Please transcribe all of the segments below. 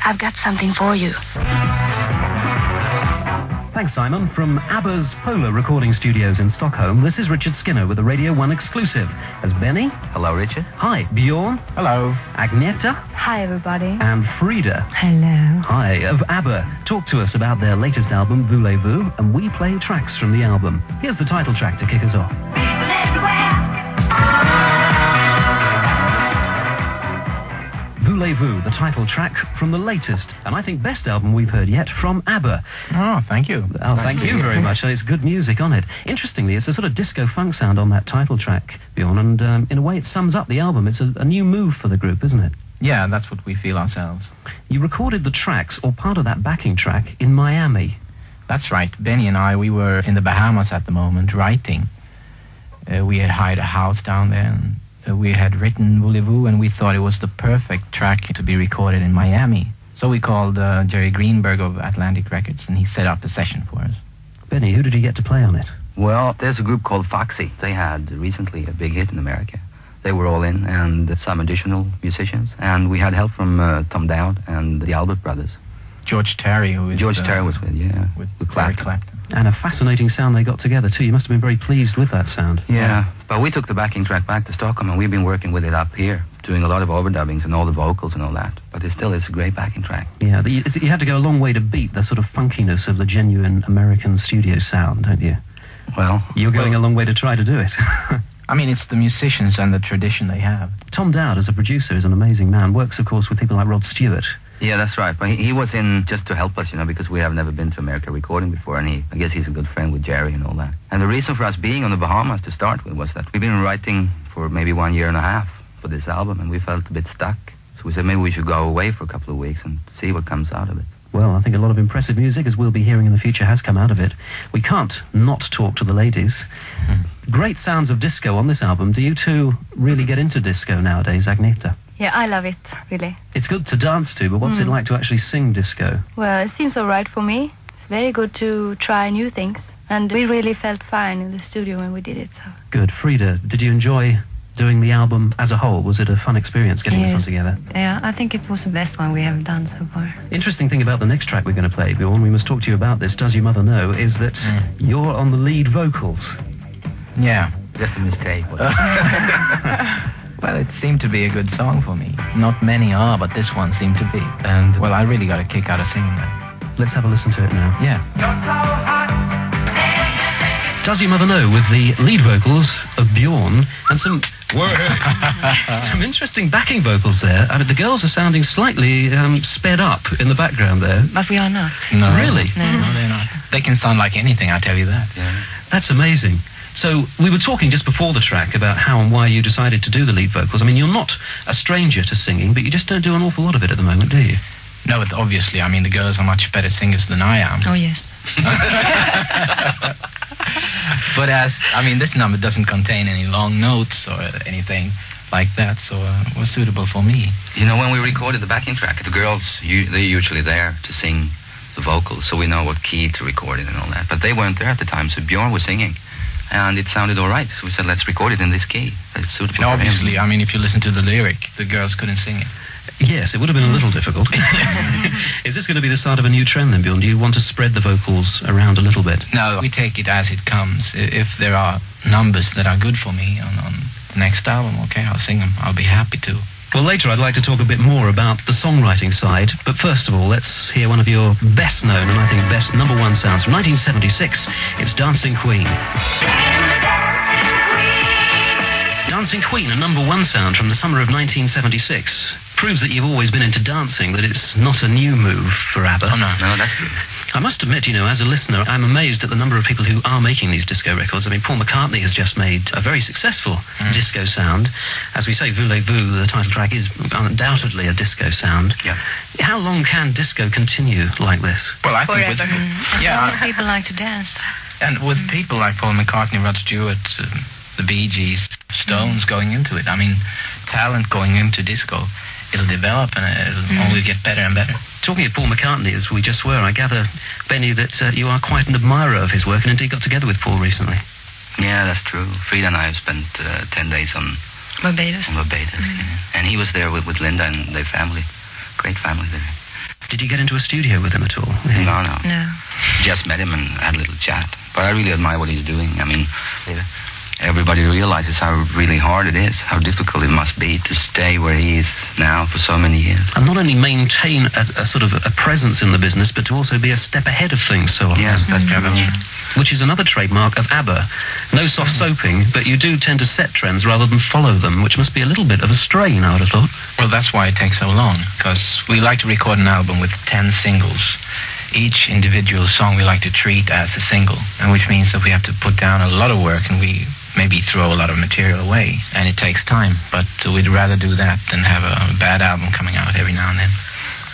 I've got something for you. Thanks, Simon. From ABBA's Polar recording studios in Stockholm, this is Richard Skinner with a Radio 1 exclusive. As Benny. Hello, Richard. Hi, Bjorn. Hello. Agneta. Hi, everybody. And Frida. Hello. Hi, of ABBA. Talk to us about their latest album, Voulez-Vous, and we play tracks from the album. Here's the title track to kick us off. Voulez-Vous, the title track from the latest, and I think best album we've heard yet from ABBA. Oh, thank you. Oh, thank you very much. It's good music on it. Interestingly, it's a sort of disco funk sound on that title track, Bjorn, and in a way it sums up the album. It's a new move for the group, isn't it? Yeah, that's what we feel ourselves. You recorded the tracks, or part of that backing track, in Miami. That's right. Benny and I, we were in the Bahamas at the moment, writing. We had hired a house down there, and we had written Voulez-Vous, and we thought it was the perfect track to be recorded in Miami. So we called Jerry Greenberg of Atlantic Records, and he set up a session for us. Benny, who did you get to play on it? Well, there's a group called Foxy. They had recently a big hit in America. They were all in, and some additional musicians. And we had help from Tom Dowd and the Albert Brothers. George Terry, who is... George Terry was with, yeah. With Clapton. And a fascinating sound they got together, too. You must have been very pleased with that sound. Yeah, but we took the backing track back to Stockholm, and we've been working with it up here, doing a lot of overdubbings and all the vocals and all that. But it still is a great backing track. Yeah, you had to go a long way to beat the sort of funkiness of the genuine American studio sound, don't you? Well... You're going a long way to try to do it. I mean, it's the musicians and the tradition they have. Tom Dowd, as a producer, is an amazing man. Works, of course, with people like Rod Stewart. Yeah, that's right. But he was in just to help us, because we have never been to America recording before, and I guess he's a good friend with Jerry and all that. And the reason for us being on the Bahamas to start with was that we've been writing for maybe 1.5 years for this album, and we felt a bit stuck. So we said maybe we should go away for a couple of weeks and see what comes out of it. Well, I think a lot of impressive music, as we'll be hearing in the future, has come out of it. We can't not talk to the ladies. Great sounds of disco on this album. Do you two really get into disco nowadays, Agneta? Yeah, I love it, really. It's good to dance to, but what's it like to actually sing disco? Well, it seems all right for me. It's very good to try new things. And we really felt fine in the studio when we did it. So. Good. Frida, did you enjoy doing the album as a whole? Was it a fun experience getting this one together? Yeah, I think it was the best one we have done so far. Interesting thing about the next track we're going to play, Bjorn, we must talk to you about this, Does Your Mother Know, is that you're on the lead vocals. Yeah. Just a mistake. Well, it seemed to be a good song for me. Not many are, but this one seemed to be. And, well, I really got a kick out of singing that. Let's have a listen to it now. Yeah. Does Your Mother Know, with the lead vocals of Bjorn and some interesting backing vocals there. I mean, the girls are sounding slightly sped up in the background there. But we are not. No. Really? No, they're not. They can sound like anything, I tell you that. Yeah. That's amazing. So we were talking just before the track about how and why you decided to do the lead vocals. I mean, you're not a stranger to singing, but you just don't do an awful lot of it at the moment, do you? No, but obviously, I mean, the girls are much better singers than I am. Oh, yes. But this number doesn't contain any long notes or anything like that, so it was suitable for me. When we recorded the backing track, the girls, they're usually there to sing the vocals, so we know what key to record it and all that. But they weren't there at the time, so Bjorn was singing. And it sounded all right, so we said, let's record it in this key. It's suitable for obviously, him. I mean, if you listen to the lyric, the girls couldn't sing it. Yes, it would have been a little difficult. Is this going to be the start of a new trend then, Bjorn? Do you want to spread the vocals around a little bit? No, we take it as it comes. If there are numbers that are good for me on the next album, okay, I'll sing them. I'll be happy to. Well, later I'd like to talk a bit more about the songwriting side, but first of all, let's hear one of your best known and I think best number one sounds from 1976. It's Dancing Queen. Dancing Queen, a number one sound from the summer of 1976, proves that you've always been into dancing, that it's not a new move for ABBA. Oh, no, that's true. I must admit, as a listener, I'm amazed at the number of people who are making these disco records. I mean, Paul McCartney has just made a very successful disco sound. As we say, Voulez-Vous, the title track, is undoubtedly a disco sound. Yeah. How long can disco continue like this? Well, I think Forever. As people like to dance. And with people like Paul McCartney, Rod Stewart, the Bee Gees, Stones going into it, I mean, talent going into disco, it'll develop and it'll only get better and better. Talking of Paul McCartney, as we just were, I gather, Benny, that you are quite an admirer of his work and indeed got together with Paul recently. Yeah, that's true. Frida and I have spent 10 days on Barbados. Yeah. And he was there with Linda and their family. Great family there. Did you get into a studio with him at all? No. Just met him and had a little chat. But I really admire what he's doing. I mean, everybody realizes how really hard it is, how difficult it must be to stay where he is now for so many years. And not only maintain a sort of a presence in the business, but to also be a step ahead of things so often. Yes, that's true. Yeah. Which is another trademark of ABBA. No soft soaping, but you do tend to set trends rather than follow them, which must be a little bit of a strain, I would have thought. Well, that's why it takes so long, because we like to record an album with 10 singles. Each individual song we like to treat as a single, and which means that we have to put down a lot of work and we maybe throw a lot of material away, and it takes time. But we'd rather do that than have a bad album coming out every now and then.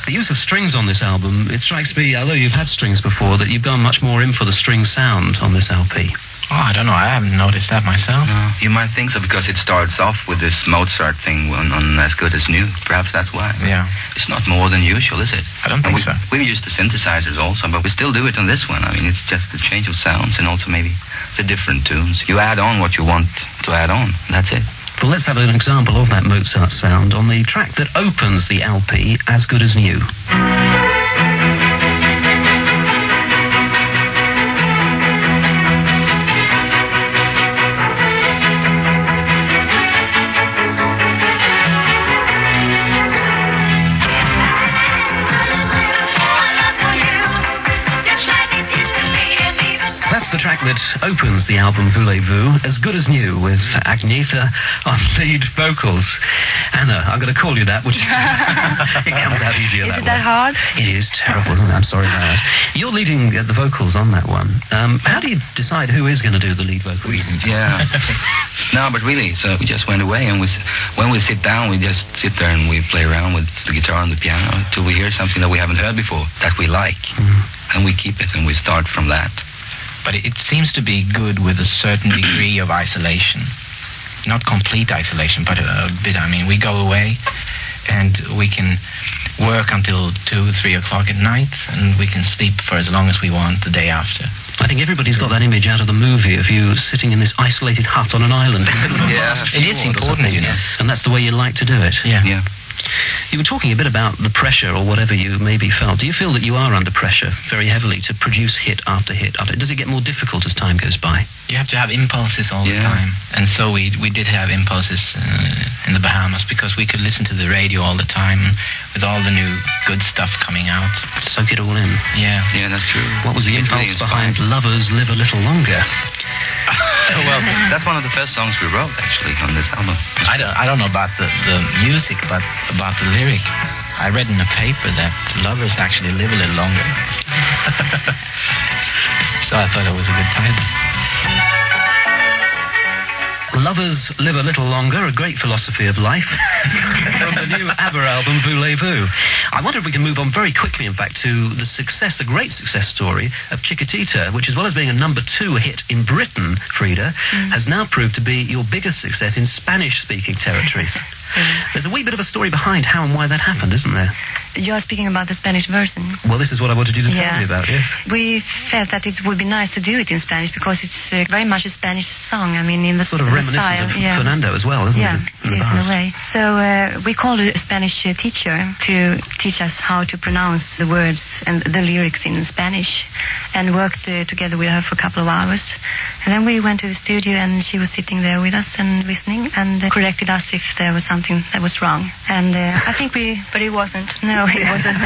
The use of strings on this album, it strikes me, although you've had strings before, that you've gone much more in for the string sound on this LP. Oh, I don't know. I haven't noticed that myself. No, you might think so because it starts off with this Mozart thing on As Good As New. Perhaps that's why. Yeah. It's not more than usual, is it? I don't think so. We've used the synthesizers also, but we still do it on this one. I mean, it's just the change of sounds and also maybe the different tunes. You add on what you want to add on. That's it. Well, let's have an example of that Mozart sound on the track that opens the LP, As Good As New. The track that opens the album Voulez-Vous, As Good As New, with Agnetha on lead vocals. Anna, I'm going to call you that, which it comes out easier that way. Is that hard? It is terrible, isn't it? I'm sorry about that. You're leading the vocals on that one. How do you decide who is going to do the lead vocals? Yeah. No, but really, so we just went away, and when we sit down, we just sit there and we play around with the guitar and the piano till we hear something that we haven't heard before, that we like. And we keep it, and we start from that. But it seems to be good with a certain degree of isolation. Not complete isolation, but a bit. I mean, we go away and we can work until 2, 3 o'clock at night, and we can sleep for as long as we want the day after. I think everybody's got that image out of the movie of you sitting in this isolated hut on an island. Yeah, it is important, you know. And that's the way you like to do it. Yeah. You were talking a bit about the pressure or whatever you maybe felt. Do you feel that you are under pressure very heavily to produce hit after hit after? Does it get more difficult as time goes by? You have to have impulses all the time. And so we did have impulses in the Bahamas because we could listen to the radio all the time with all the new good stuff coming out. Soak it all in. Yeah. Yeah, that's true. What was the impulse behind Lovers Live a Little Longer? Well, that's one of the first songs we wrote, actually, on this album. I don't know about the music, but about the lyric. I read in a paper that lovers actually live a little longer. So I thought it was a good title. Lovers Live a Little Longer, a great philosophy of life from the new ABBA album, Voulez-Vous. I wonder if we can move on very quickly, in fact, to the great success story of Chiquitita, which, as well as being a #2 hit in Britain, Frida, has now proved to be your biggest success in Spanish-speaking territories. There's a wee bit of a story behind how and why that happened, isn't there? You're speaking about the Spanish version. Well, this is what I wanted you to tell me about, yes. We felt that it would be nice to do it in Spanish because it's very much a Spanish song. I mean, in the sort of reminiscent style. of Fernando as well, isn't it? Yeah, it is in a way. So we called a Spanish teacher to teach us how to pronounce the words and the lyrics in Spanish, and worked together with her for a couple of hours. And then we went to the studio, and she was sitting there with us and listening, and corrected us if there was something that was wrong. And I think But it wasn't. No, it wasn't.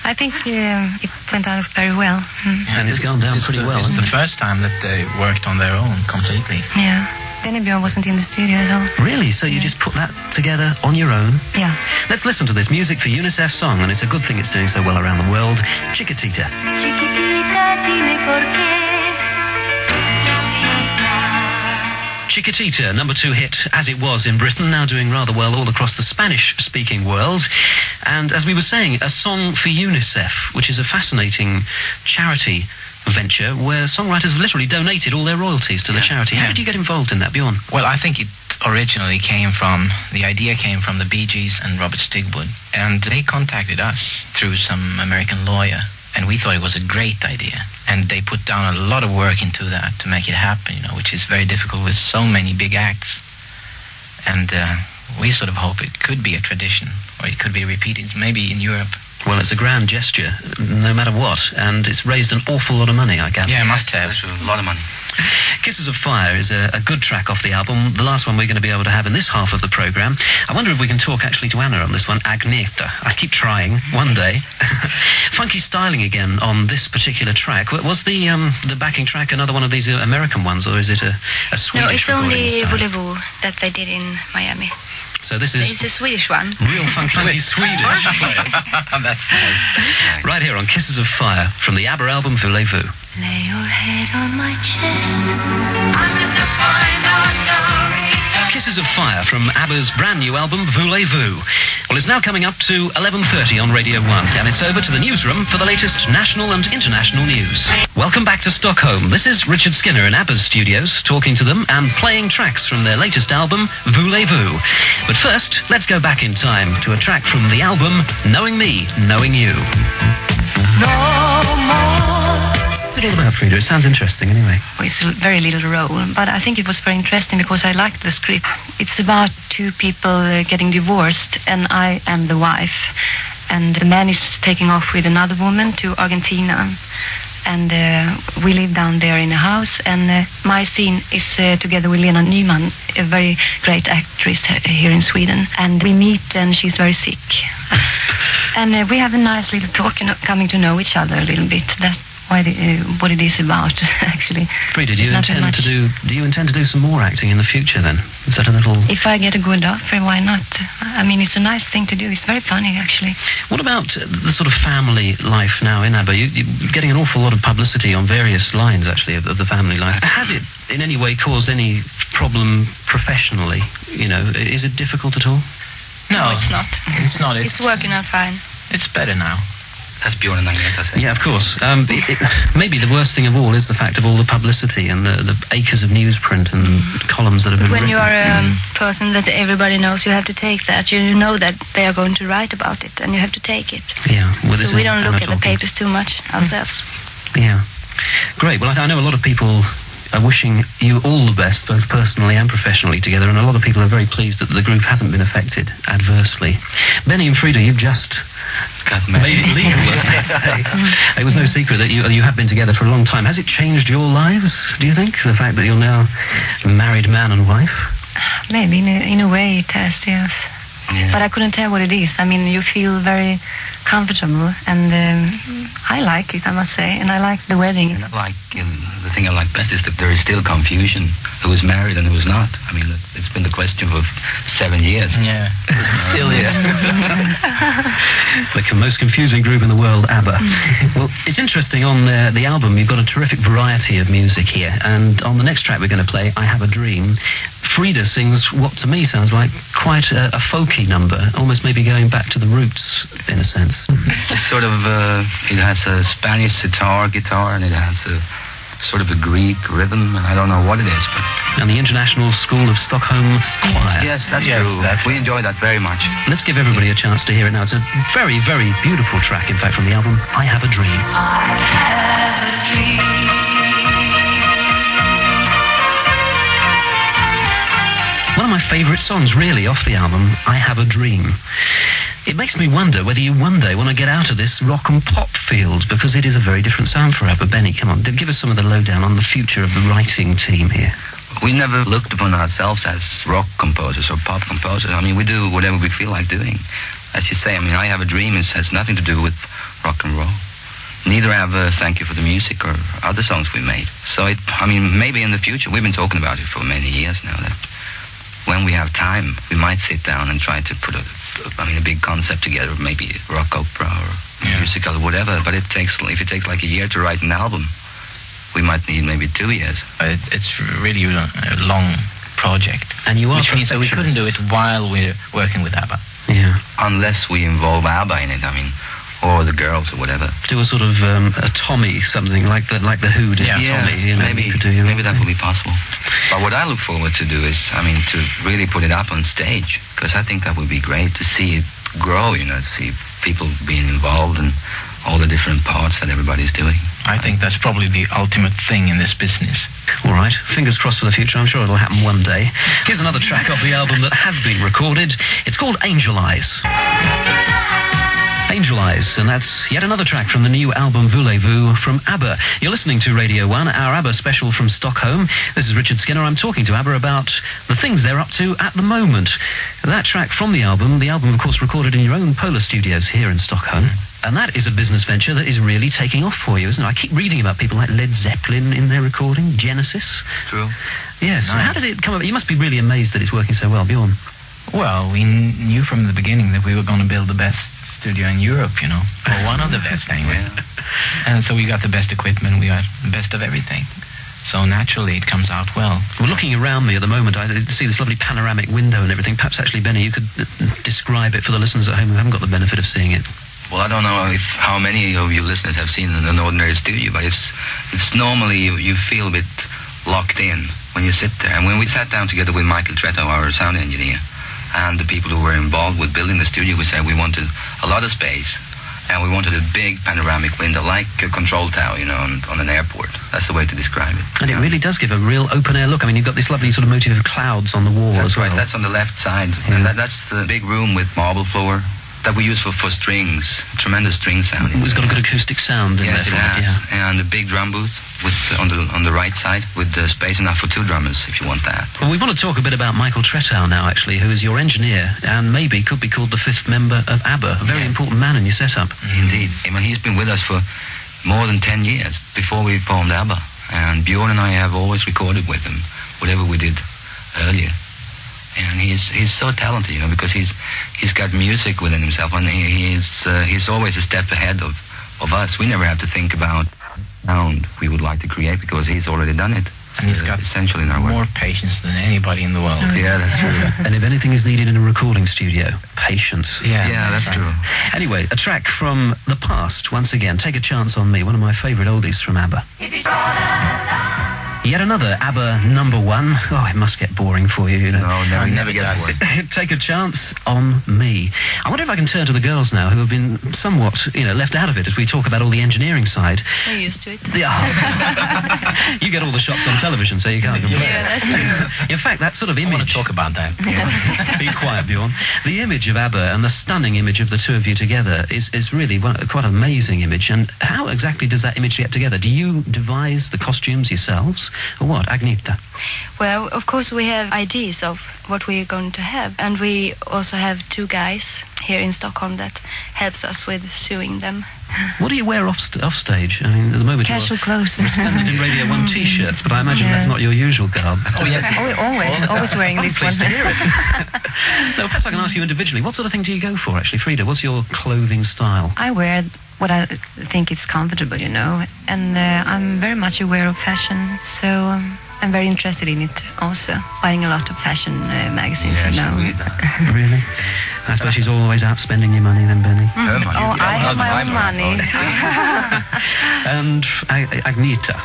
I think it went out very well. And it's gone down pretty well. It's the first time that they worked on their own completely. Yeah. Benny Björn wasn't in the studio at all. Really? So you just put that together on your own? Yeah. Let's listen to this music for UNICEF song, and it's a good thing it's doing so well around the world. Chiquitita. Chiquitita, dime por qué. Chiquitita, #2 hit as it was in Britain, now doing rather well all across the Spanish-speaking world. And as we were saying, a song for UNICEF, which is a fascinating charity venture where songwriters have literally donated all their royalties to the charity. How did you get involved in that, Bjorn? Well, I think it originally the idea came from the Bee Gees and Robert Stigwood. And they contacted us through some American lawyer. And we thought it was a great idea. And they put down a lot of work into that to make it happen, which is very difficult with so many big acts. And we sort of hope it could be a tradition, or it could be repeated maybe in Europe. Well, it's a grand gesture, no matter what, and it's raised an awful lot of money, I gather. Yeah, it must have. That's a lot of money. Kisses of Fire is a good track off the album, the last one we're going to be able to have in this half of the programme. I wonder if we can talk actually to Anna on this one, Agneta. I keep trying, one day. Funky styling again on this particular track. Was the backing track another one of these American ones, or is it a Swedish No, it's only recording style? Voulez-Vous that they did in Miami. So this is It's a Swedish one. real funky Swedish. That's nice. Right here on Kisses of Fire from the ABBA album Voulez-Vous. Lay your head on my chest. I'm at the point of Kisses of Fire from ABBA's brand new album Voulez-Vous. Well, it's now coming up to 11:30 on Radio 1, and it's over to the newsroom for the latest national and international news. Welcome back to Stockholm. This is Richard Skinner in ABBA's studios, talking to them and playing tracks from their latest album, Voulez-Vous. But first, let's go back in time to a track from the album Knowing Me, Knowing You. What about Frida? It sounds interesting anyway. It's a very little role, but I think it was very interesting because I liked the script. It's about two people getting divorced, and I am the wife. And the man is taking off with another woman to Argentina. And we live down there in a house, and my scene is together with Lena Nyman, a very great actress here in Sweden. And we meet, and she's very sick. And we have a nice little talk, coming to know each other a little bit. That's what it is about, actually. Frida, do you It's not intend much. do you intend to do some more acting in the future then? Is that a little... If I get a good offer, why not? I mean, it's a nice thing to do. It's very funny, actually. What about the sort of family life now in ABBA? You're getting an awful lot of publicity on various lines, actually, of the family life. Has it in any way caused any problem professionally? You know, is it difficult at all? No, it's not. It's not. It's working out fine. It's better now. That's Bjorn and Agneta saying. Yeah, of course. Maybe the worst thing of all is the fact of all the publicity and the acres of newsprint and columns that have been When written. you are a person that everybody knows, you have to take that. You know that they are going to write about it, and you have to take it. Yeah. Well, this So we is don't look Anna at the talking. papers too much ourselves. Yeah. Great. Well, I know a lot of people are wishing you all the best, both personally and professionally together, and a lot of people are very pleased that the group hasn't been affected adversely. Benny and Frida, you've just Got made married. it legal, as they say. It was no secret that you have been together for a long time. Has it changed your lives, do you think, the fact that you're now a married man and wife? Maybe in a way it has, yes. Yeah. But I couldn't tell what it is. I mean, you feel very comfortable, and I like it, I must say, and I like the wedding. And the thing I like best is that there is still confusion. Who is married and who is not? I mean, it's been the question for 7 years. Yeah. Still is. The most confusing group in the world, ABBA. Well, it's interesting, on the album you've got a terrific variety of music here, and on the next track we're going to play, I Have a Dream, Frida sings what to me sounds like quite a folky number, almost maybe going back to the roots in a sense. It's sort of, it has a Spanish guitar, and it has a sort of a Greek rhythm, and I don't know what it is, but... And the International School of Stockholm Choir. Yes, that's Yes, true. that's- We enjoy that very much. Let's give everybody a chance to hear it now. It's a very, very beautiful track, in fact, from the album I Have a Dream. One of my favourite songs, really, off the album, I Have a Dream. It makes me wonder whether you one day want to get out of this rock and pop field, because it is a very different sound for ABBA. Benny, come on, give us some of the lowdown on the future of the writing team here. We never looked upon ourselves as rock composers or pop composers. I mean, we do whatever we feel like doing. As you say, I mean, I Have a Dream has nothing to do with rock and roll. Neither have Thank You for the Music or other songs we made. So, maybe in the future, we've been talking about it for many years now, that when we have time, we might sit down and try to put a big concept together, maybe rock opera or musical or whatever. But if it takes like a year to write an album, we might need maybe 2 years. It's really a long project. And you are Which means that we couldn't do it while we're working with ABBA. Yeah. Unless we involve ABBA in it, or the girls or whatever. Do a sort of a Tommy something like the Who did. Tommy, you know, maybe you could do your maybe own that thing. will be possible. But what I look forward to do is, to really put it up on stage, because I think that would be great to see it grow, to see people being involved and all the different parts that everybody's doing. I think that's probably the ultimate thing in this business. All right, fingers crossed for the future. I'm sure it'll happen one day. Here's another track off the album that has been recorded. It's called Angel Eyes. Angel Eyes, and that's yet another track from the new album Voulez-Vous from ABBA. You're listening to Radio 1, our ABBA special from Stockholm. This is Richard Skinner. I'm talking to ABBA about the things they're up to at the moment. That track from the album of course recorded in your own Polar Studios here in Stockholm. And that is a business venture that is really taking off for you, isn't it? I keep reading about people like Led Zeppelin in their recording, Genesis. True. Yes. Nice. How did it come up? You must be really amazed that it's working so well, Bjorn. Well, we knew from the beginning that we were going to build the best studio in Europe, you know, or one of the best anyway. And so we got the best equipment, we got the best of everything. So naturally it comes out well. Well, looking around me at the moment, I see this lovely panoramic window and everything. Perhaps actually, Benny, you could describe it for the listeners at home who haven't got the benefit of seeing it. Well, I don't know how many of you listeners have seen an ordinary studio, but it's normally you feel a bit locked in when you sit there. And when we sat down together with Michael Tretto, our sound engineer, and the people who were involved with building the studio, we said we wanted a lot of space, and we wanted a big panoramic window, like a control tower, you know, on an airport. That's the way to describe it. And it really does give a real open-air look. I mean, you've got this lovely sort of motif of clouds on the wall That's as well. right, that's on the left side. Yeah. And that's the big room with marble floor that we use for strings, tremendous string sound. It's got a good acoustic sound in Yes, there. it has. Yeah. And a big drum booth with on the right side with space enough for 2 drummers if you want that. Well, we want to talk a bit about Michael Tretto now, actually, who is your engineer and maybe could be called the 5th member of ABBA, a very important man in your setup. Indeed. I mean, he's been with us for more than 10 years before we formed ABBA. And Bjorn and I have always recorded with him, whatever we did earlier. And he's so talented, you know, because he's got music within himself, and he's always a step ahead of us. We never have to think about sound we would like to create because he's already done it. And he's got essentially in our work. more patience than anybody in the world. Yeah, that's true. And if anything is needed in a recording studio, patience. Yeah, that's true. Anyway, a track from the past, once again, Take a Chance on Me, one of my favourite oldies from ABBA. Yet another ABBA number 1. Oh, it must get boring for you, you know. No, never get bored. Take a Chance on Me. I wonder if I can turn to the girls now, who have been somewhat, you know, left out of it as we talk about all the engineering side. We're used to it. Yeah. You get all the shots on television, so you can't complain. Yeah, that's true. In fact, that sort of image... I want to talk about that. Be quiet, Bjorn. The image of ABBA and the stunning image of the two of you together is really quite an amazing image. And how exactly does that image get together? Do you devise the costumes yourselves? Or what, Agneta? Well, of course, we have ideas of what we're going to have. And we also have 2 guys here in Stockholm that helps us with sewing them. What do you wear off stage? I mean, at the moment Casual clothes. you're resplendent in Radio 1 T-shirts, but I imagine that's not your usual garb. Oh, yes. Always wearing this one. Pleased to hear it. No, perhaps I can ask you individually. What sort of thing do you go for, actually, Frida? What's your clothing style? I wear what I think is comfortable, you know, and I'm very much aware of fashion, so I'm very interested in it also, buying a lot of fashion magazines now. Really? I suppose she's always out spending your money then, Benny. Her money. Oh, I have my own money. And Agneta.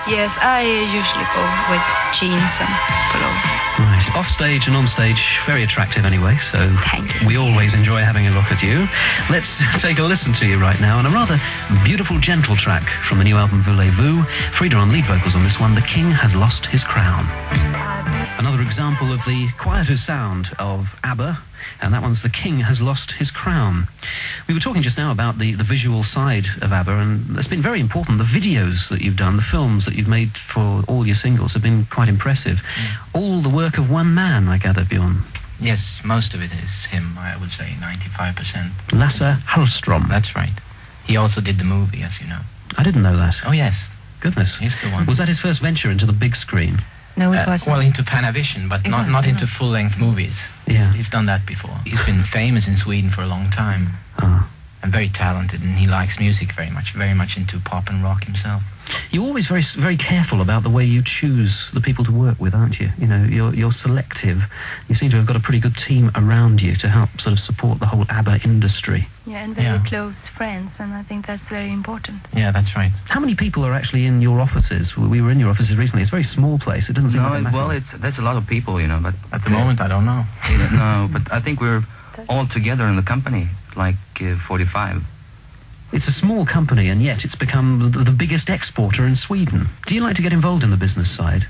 Yes, I usually go with jeans and pullover. Right. Off stage and on stage, very attractive anyway, so Thank you. we always enjoy having a look at you. Let's take a listen to you right now on a rather beautiful, gentle track from the new album Voulez-Vous. Frida on lead vocals on this one, The King Has Lost His Crown. Another example of the quieter sound of ABBA, and that one's The King Has Lost His Crown. We were talking just now about the visual side of ABBA, and it's been very important. The videos that you've done, the films that you've made for all your singles have been quite impressive. All the work of one man, I gather, Bjorn. Yes, most of it is him, I would say 95%. Lasse Hallström. That's right. He also did the movie, as you know. I didn't know that. Oh, yes. Goodness. He's the one. Was that his first venture into the big screen? No, it wasn't. Well, into Panavision, but not into full-length movies. Yeah. He's done that before. He's been famous in Sweden for a long time. And very talented, and he likes music very much into pop and rock himself. You're always very, very careful about the way you choose the people to work with, aren't you? You know, you're selective. You seem to have got a pretty good team around you to help sort of support the whole ABBA industry. Yeah, and very close friends, and I think that's very important. Yeah, that's right. How many people are actually in your offices? We were in your offices recently. It's a very small place. It doesn't seem like a massive... That's a lot of people, you know, but... At the moment, I don't know. No, but I think we're all together in the company, like 45. It's a small company, and yet it's become the biggest exporter in Sweden. Do you like to get involved in the business side?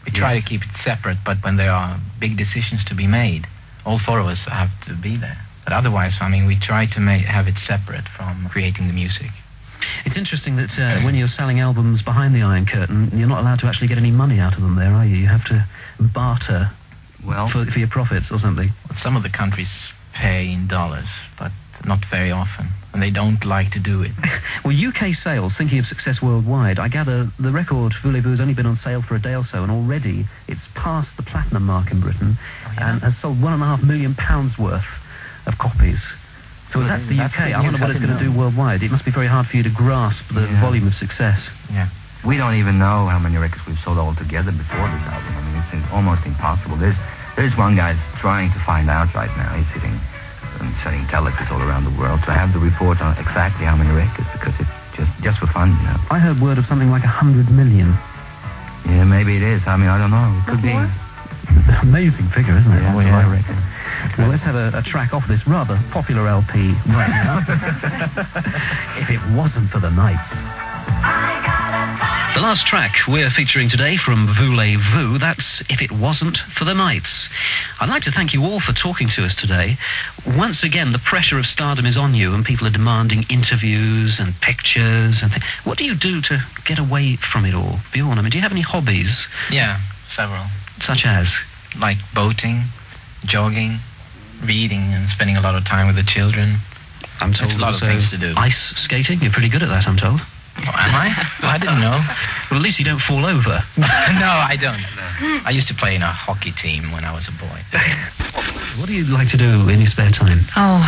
We try to keep it separate, but when there are big decisions to be made, all 4 of us have to be there. But otherwise, I mean, we try to have it separate from creating the music. It's interesting that when you're selling albums behind the Iron Curtain, you're not allowed to actually get any money out of them there, are you? You have to barter for your profits or something. Well, some of the countries pay in dollars, but not very often, and they don't like to do it. Well, UK sales, thinking of success worldwide, I gather the record Voulez-Vous has only been on sale for a day or so, and already it's passed the platinum mark in Britain and has sold £1.5 million worth of copies. So that's the UK. I wonder what it's going to do worldwide. It must be very hard for you to grasp the volume of success. Yeah. We don't even know how many records we've sold altogether before this album. I mean, it's almost impossible. There's one guy trying to find out right now. He's sitting and selling telex all around the world to have the report on exactly how many records, because it's just for fun, you know. I heard word of something like 100 million. Yeah, maybe it is. I mean, I don't know. It could be. Amazing figure, isn't it? Yeah, that's what I reckon. Well, let's have a track off this rather popular LP right now. If It Wasn't for the Nights. The last track we're featuring today from Voulez-Vous, that's If It Wasn't for the Nights. I'd like to thank you all for talking to us today. Once again, the pressure of stardom is on you and people are demanding interviews and pictures and What do you do to get away from it all? Bjorn, I mean, do you have any hobbies? Yeah, several. Such as? Like boating, jogging, reading, and spending a lot of time with the children. I'm told there's a lot of things to do. Ice skating, you're pretty good at that, I'm told. Oh, am I? Well, I didn't know. Well, at least you don't fall over. No, I don't. I used to play in a hockey team when I was a boy. What do you like to do in your spare time? Oh,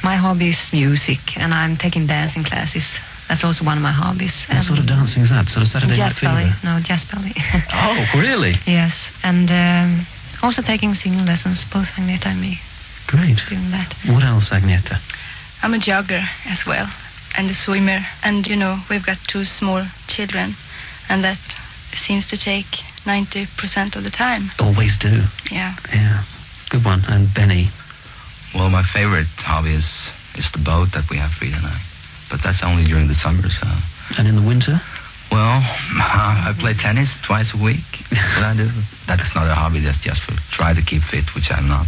my hobby is music, and I'm taking dancing classes. That's also one of my hobbies. What sort of dancing is that? Sort of Saturday Night Fever? Ballet. No, jazz ballet. Oh, really? Yes, and also taking singing lessons, both Agneta and me. Great. Doing that. What else, Agneta? I'm a jogger as well, and a swimmer. And, you know, we've got 2 small children, and that seems to take 90% of the time. Always do. Yeah. Yeah. Good one. And Benny? Well, my favorite hobby is the boat that we have, Frida and I. But that's only during the summer, so... And in the winter? Well, I play tennis twice a week. What I do. That's not a hobby, that's just for try to keep fit, which I'm not.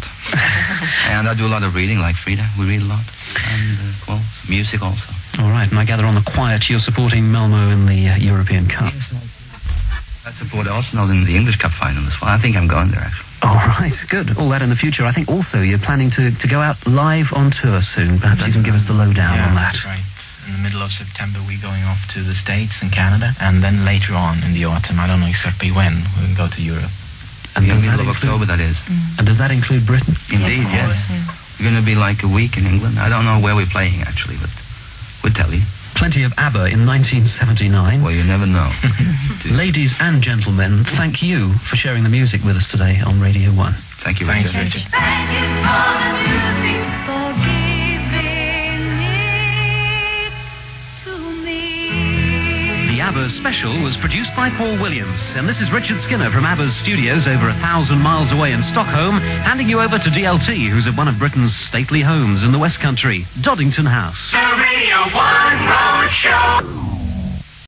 And I do a lot of reading, like Frida. We read a lot. And, well, music also. All right, and I gather on the quiet you're supporting Malmo in the European Cup. Yes, I support Arsenal in the English Cup final as well. I think I'm going there, actually. All right, good. All that in the future. I think also you're planning to go out live on tour soon. Perhaps you can give us the lowdown on that. That's right. In the middle of September, we're going off to the States and Canada, and then later on in the autumn, I don't know exactly when, we'll go to Europe. And in the middle of October, that is. And does that include Britain? Indeed, yes. We're going to be like a week in England. I don't know where we're playing, actually, but we'll tell you. Plenty of ABBA in 1979. Well, you never know. Ladies and gentlemen, thank you for sharing the music with us today on Radio 1. Thank you, Thanks, Richard. Richard. Thank you for the music, for giving it to me. The ABBA special was produced by Paul Williams, and this is Richard Skinner from ABBA's studios over 1,000 miles away in Stockholm, handing you over to DLT, who's at one of Britain's stately homes in the West Country, Doddington House. The Radio 1 Road Show.